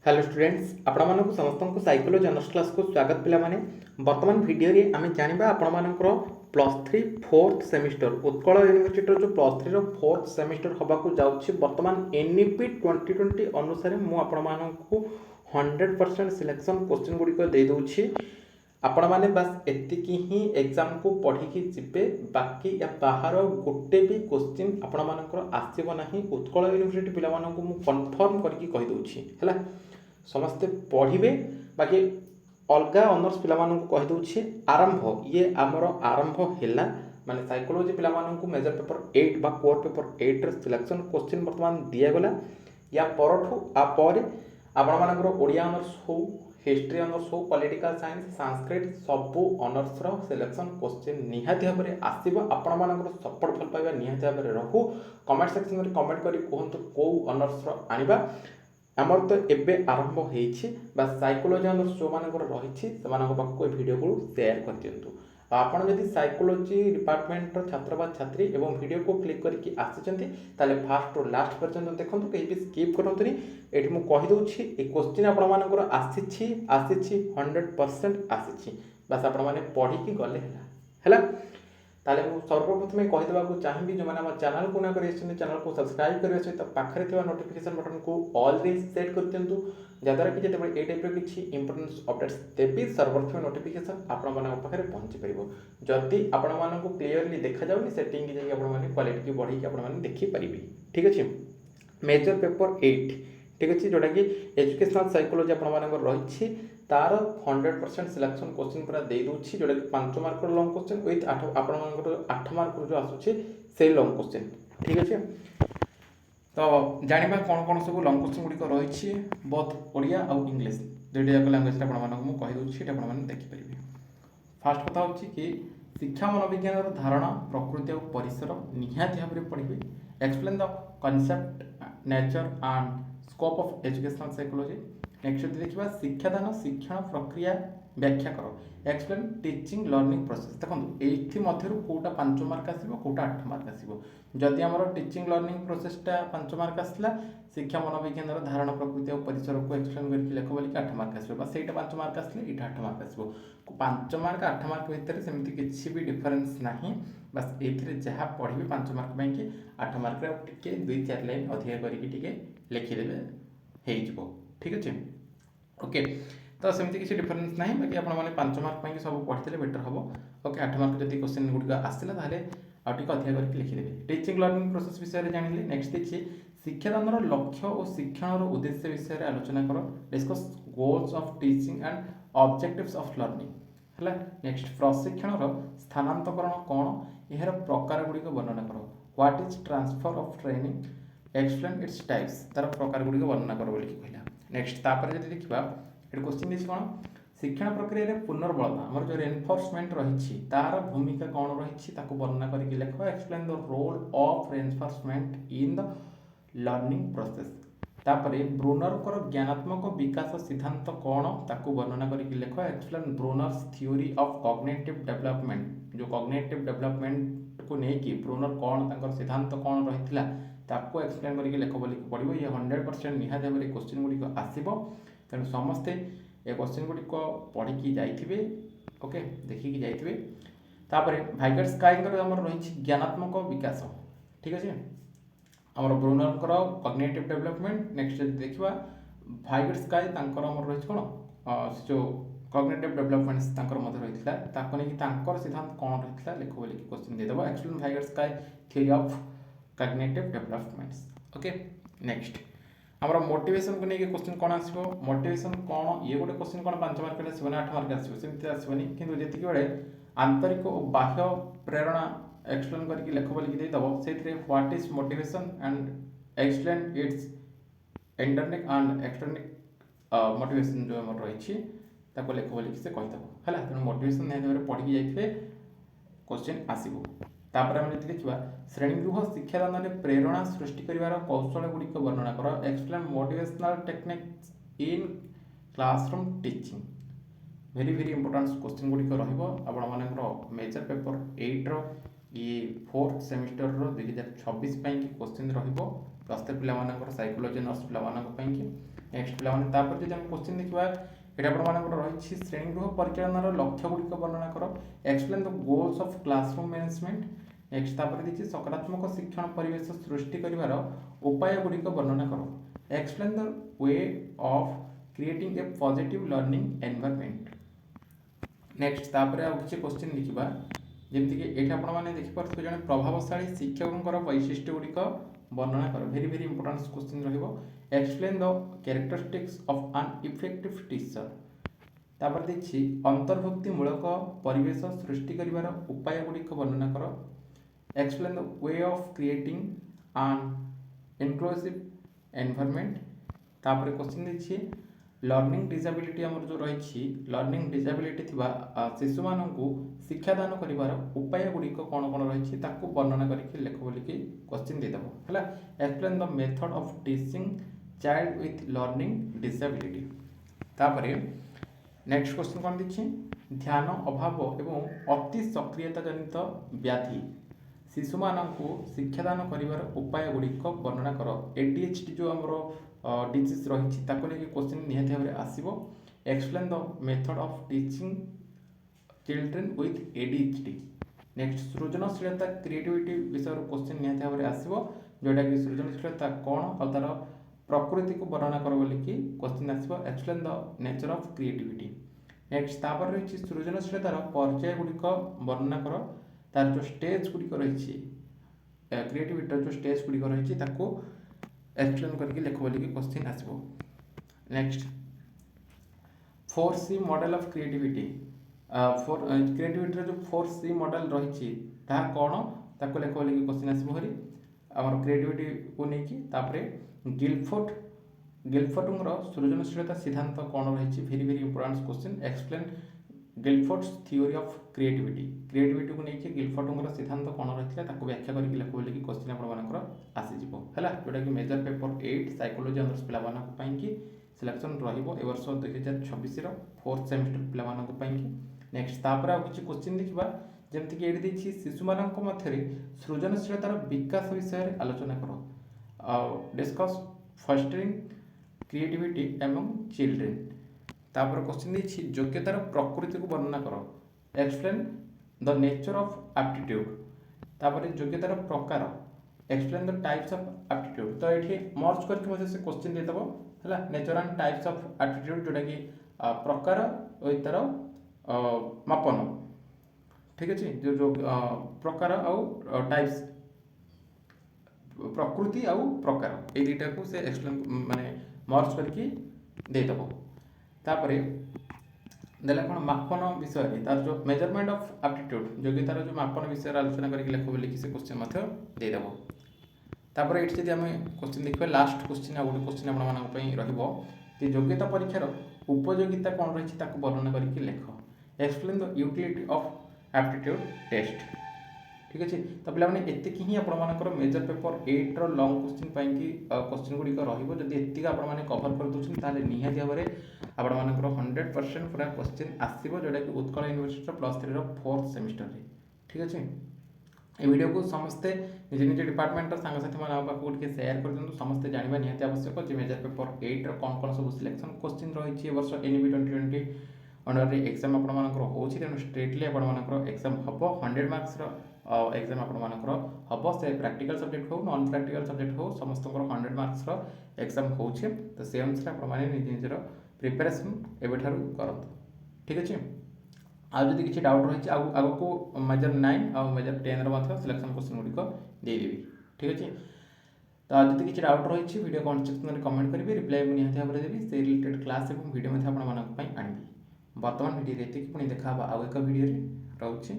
Hello students आपण समस्त को साइकोलॉजी ऑनर्स क्लास को स्वागत पिला माने वर्तमान वीडियो रे आमे जानिबा आपण मानकर +3 फोर्थ सेमिस्टर उत्कल यूनिवर्सिटी जो +3 रो फोर्थ सेमिस्टर हबा को जाउछि वर्तमान एनईपी 2020 अनुसार मु आपण मानकु 100% सिलेक्शन क्वेश्चन गुडी को दे दोछि आपण माने बस एतिकी ही एग्जाम को पढ़ी की जिबे बाकी या बाहर गोटे भी क्वेश्चन आपण मानकर आसीबो नाही उत्कल यूनिवर्सिटी पिला मानकु मु कंफर्म करके कहि दोछि हला समस्ते पढ़े बाकी अलग ऑनर्स पिला कही दूसरी आरंभ ये आमर आरंभ है माने साइकोलॉजी पिला मेजर पेपर 8 बा कोर पेपर 8 रे सिलेक्शन क्वेश्चन वर्तमान दिगला या परठू आपर आपणकर ओडिया ऑनर्स हो हिस्ट्री ऑनर्स हो पॉलिटिकल साइंस संस्कृत सबू ऑनर्स रो सिलेक्शन क्वेश्चन निहाती भाव में आसो आपण सपोर्ट भल पाइबा निहाती भाव में रहू कमेंट सेक्शन में कमेंट करी कहतु कौ ऑनर्स रो आनिबा आमर तो एबे आरंभ होइछि बा साइकोलॉजी ऑनर्स जो मानकर रहिछि सेमानक पाखको ए वीडियो को शेयर कर दियंतु आपण जदि साइकोलॉजी डिपार्टमेंट रो छात्र बा छात्री एवं वीडियो को क्लिक करके आसिचंती ताले फास्ट और लास्ट पर्यंत देखंतु केही भी स्किप करंतुनी एठी मु कहि दोछि ए क्वेश्चन आपण मानकर आसिछि 100% आसिछि बस आपण माने पढी की गले हैला ताले मु सर्वप्रथमे कहि देबा को चाहिबी जो माने हमर चैनल को ना करि चैनल को सब्सक्राइब करिवे सहित पाखरे थिबा नोटिफिकेशन बटन को ऑल रे सेट कर दियंतु जदर कि जेते ए टाइप रो किछि इंपोर्टेंट अपडेट्स देबी सर्वर थ्रू नोटिफिकेशन आपण माने पाखरे पहुंची परिबो जदि आपण माने को क्लियरली देखा जाउनी सेटिंग की जाई आपण माने क्वालिटी की बढ़ी के आपण माने देखि परिबी ठीक अछि मेजर पेपर 8 ठीक अच्छे जोटा कि एजुकेशनल साइकोलॉजी आप रही तार 100% सिलेक्शन क्वेश्चन पूरा दे दूसरी जोटा कि 5 मार्क लॉन्ग क्वेश्चन विथ आप 8 मार्क जो आसूँ से लॉन्ग क्वेश्चन ठीक अच्छे तो जाना कौन कौन सब लॉन्ग क्वेश्चन गुड़िक रही बोथ ओडिया और इंग्लिश दुईटा जाक लांगुएज आपको आपने देखिपारे फास्ट कथा हूँ कि शिक्षा मनोविज्ञान धारणा प्रकृति और परिसर निहाती भाव में पढ़े explain the concept nature and scope of educational psychology next यदि देखा शिक्षादान शिक्षण प्रक्रिया व्याख्या कर एक्सप्लेन टीचिंग लर्निंग प्रोसेस देखो ये कौटा 5 मार्क आसो कौटा 8 मार्क आसो जदि आम टीचिंग लर्निंग प्रोसेसटा 5 मार्क आसला शिक्षा मनोविज्ञान धारणा प्रकृति और परिसर को एक्सप्लेन करके लेख बोलिक 8 मार्क आसो बस यहाँ 5 मार्क आसले यहाँ 8 मार्क आसो 5 मार्क 8 मार्क भितर सेमती किसी भी डिफरेन्स ना बस ये जहाँ पढ़े 5 मार्क कि 8 मार्क टे 2-4 लाइन अधिक करके लिखिदेवे हो ठीक अच्छे ओके तो सेमती किसी डिफरेन्स ना बाकी आपने 5 मार्क पर सब पढ़ी बेटर हम ओके 8 मार्क जब क्वेश्चन गुड़िक आसला अधिक अधिक लिखिदेवे टीचिंग लर्निंग प्रोसेस विषय में जानिले नेक्स्ट देखिए शिक्षादान लक्ष्य और शिक्षण उद्देश्य विषय में आलोचना कर discuss goals of teaching and objectives of learning है नेक्स्ट प्रशिक्षण स्थानांतरण कौन यार प्रकार गुड़िक वर्णना कर what is transfer of training explain its types तार प्रकार गुड़िक वर्णना कर बोलिक कहला नेक्स्ट तापर जदि देखिबा एट क्वेश्चन दिस कौन शिक्षण प्रक्रिया रे पुनर्बल आमर जो रेनफोर्समेंट रही तार भूमिका कौन रही वर्णना करके लिख explain the role of reinforcement in the learning process तापरे ब्रूनर को ज्ञानात्मक विकास सिद्धांत कौन ताकू वर्णना करके लिख explain Bruner's theory of cognitive development जो कॉग्निटिव डेवलपमेंट को लेकिन ब्रूनर कौन तांकर सिद्धांत कौन रही ताको एक्सप्लेन करके लेख बोलिक पड़ो ये 100% निहाती भाव में क्वेश्चन गुड़िक आसो तेणु समस्ते ये क्वेश्चन गुड़िक पढ़ी जाइए ओके देखिकी जाइए तापर भाइगर्स स्काईर आम रही ज्ञानात्मक विकास ठीक अच्छे आमर ब्रूनर कॉग्निटिव डेवलपमेंट नेक्स्ट देखा भाइगर्स स्काई रही कौन जो कॉग्निटिव डेवलपमेंट्स रही नहीं सिद्धांत कौन रही है लिख बोलिक क्वेश्चन देदेव actually Vygotsky's theory of cognitive developments okay next आमर मोटिवेशन को लेकिन क्वेश्चन कौन आसो मोटिवेशन कौन ये गोटे क्वेश्चन कौन 5 मार्क आसो 8 मार्क आसो सेमती आसोनी किंतु जी बेले आंतरिक और बाह्य प्रेरणा एक्सप्लेन करके लेख बोलिक देदेव से what is motivation and explain its intrinsic and extrinsic motivation जो आम रही लेख बोलिक से कहीदेव है तेणु मोटिवेशन निहत पढ़ी जाइए क्वेश्चन आसो तापर हम जब देखा श्रेणीगृह शिक्षादान में प्रेरणा सृष्टि कर कौशल गुड़िक वर्णना कर explain motivational techniques in classroom teaching very very important question गुड़िक रहा मेजर पेपर 8 रो ये 4th सेमिस्टर रो 2026 क्वेश्चन रही +3 पिला साइकोलॉजी नर्स पिला नेक्स्ट पिलामाने तापर जदि हम क्वेश्चन देखिबा एटा आपण मानकर रहिछि श्रेणीगृह परिचालनार लक्ष्य गुड़िक वर्णना कर explain the goals of classroom management next तापर देखिए सकारात्मक शिक्षण परिवेश सृष्टि करिवार उपाय गुड़िक वर्णना कर explain the way of creating a positive learning environment next तापर आ किछि क्वेश्चन लिखिबा जेमति कि एठी आपण माने देखि परथि जने प्रभावशाली शिक्षकंकर वैशिष्ट्य गुड़िक वर्णना कर वेरी वेरी इंपोर्टेंट क्वेश्चन रहिबो explain the characteristics of an effective teacher तापर देखि अंतर्भुक्तिमूलक परिवेश सृष्टि करिवार उपाय गुड़िक वर्णना कर explain the way of creating an inclusive environment तापर क्वेश्चन देखिए लर्निंग डिसेबिलिटी आमर जो रही लर्निंग डिसेबिलिटी थिबा शिशु मानकु शिक्षादान करिवार उपाय गुड़िक कौन कौन रही वर्णना करके लेख बोलिकी क्वेश्चन देदेव है explain the method of teaching child with learning disability तापर नेक्स्ट क्वेश्चन कौन देखिए ध्यान अभाव एवं अति सक्रियता जनित व्याधि शिशु मानकु शिक्षादान करिवार उपाय गुड़िक वर्णना कर ADHD जो आमर डिजीज रही क्वेश्चन निहाती भाव में आसो explain the method of teaching children with ADHD next सृजनशीलता क्रिएटिविटी विषय क्वेश्चन निहाती भाव में आसो जोटा कि सृजनशीलता कौन और तार प्रकृति को वर्णना कर बोलिकी क्वेश्चन आसो explain the nature of creativity next तापर रही सृजनशीलतार पर्याय गुड़िक वर्णना कर तार जो स्टेज गुड़िक रही क्रिएटिविटी जो स्टेज गुड़िक रही एक्सप्लेन करके लेख बोलिकी क्वेश्चन आसो next 4C model of creativity creativity जो 4C मॉडल रही कौन ताको लेख बोलिकी क्वेश्चन आसो हरी आम क्रिएटिविटी को लेकिन तापर गिलफोर्डर सृजनशीलता सिद्धांत कौन रही very very important question explain Guilford's theory of creativity को लेकिन गिलफोर्डर सिद्धांत कौन रही है व्याख्या करके लेख बोलिकी क्वेश्चन आपंकर आसीज है जोटा कि मेजर पेपर 8 साइकोलोजी ऑनर्स पिलामानकी सिलेक्शन रवर्ष 2026 4th सेमिस्टर पिलामानकी नेक्स्ट तापर आ किसी क्वेश्चन देखा जमीक ये देखिए शिशु मानक मध्य सृजनशीलतार विकास विषय आलोचना कर डिस्कस फस्टरिंग क्रिएटिविटी एवं चिल्ड्रेन तापर क्वेश्चन देखिए योग्यतार प्रकृति को वर्णना कर explain the nature of aptitude तापर योग्यतार प्रकार explain the types of aptitude तो ये मर्ज करके मुझे से क्वेश्चन देदेव है nature and types of aptitude जोटा कि प्रकार और तार मापन ठीक अच्छे जो प्रकार आउ टाइप्स प्रकृति आउ प्रकार ये दुईटा को से एक्सप्लेन माने मर्ज करके देदेव तापर देला कौन मापन विषय तार जो मेजरमेंट ऑफ एप्टीट्यूड योग्यतार जो मापन विषय आलोचना करके लेख बोलिकी से क्वेश्चन देदेव तापर ये जब आम क्वेश्चन देखा लास्ट क्वेश्चन आ गोटे क्वेश्चन आपड़ी योग्यता परीक्षार उपयोगिता कौन रही वर्णना करके लेख explain the utility of aptitude test ठीक अच्छे तो पे एतिक ही आपर मेजर पेपर 8 लंग क्वेश्चन गुड़िक रही आपने कभर कर दूसरे निहाती भाव में आपर 100% पूरा क्वेश्चन आसो जोटा कि उत्कल यूनिवर्सिटी +3 4th सेमिस्टर ठीक अच्छे ये वीडियो को समस्ते निज निज डिपार्टमेंट सांगसाथी मान सेयार कर दिखाँ समस्ते जानवा निहाती आवश्यक जो मेजर पेपर 8 कौन कौन सब सिलेक्शन क्वेश्चन रही वर्ष NEP 2020 अंडर एग्जाम आपर हो तेणु स्ट्रेटली आपर एग्जाम हम 100 मार्क्स एग्जाम आपर हम से प्रैक्टिकल सब्जेक्ट हो नॉन प्रैक्टिकल सब्जेक्ट हो समस्त 100 मार्क्स एग्जाम हो तो से अनुसार आप निज निजर प्रिपेरेसन एवं करत ठीक अच्छे आदि किसी डाउट रही आग को मेजर 9 और मेजर 10 सिलेक्शन क्वेश्चन गुड़िक देदेवी ठीक अच्छे तो आज किसी डाउट रही वीडियो कमेंट सेक्शन में कमेंट करेंगे रिप्लाई मुझे निहाती भाव में देवी से रिलेटेड क्लास और वीडियो आनी बर्तमान वीडियो ये पुणी देखा आउ एक वीडियो रोचे।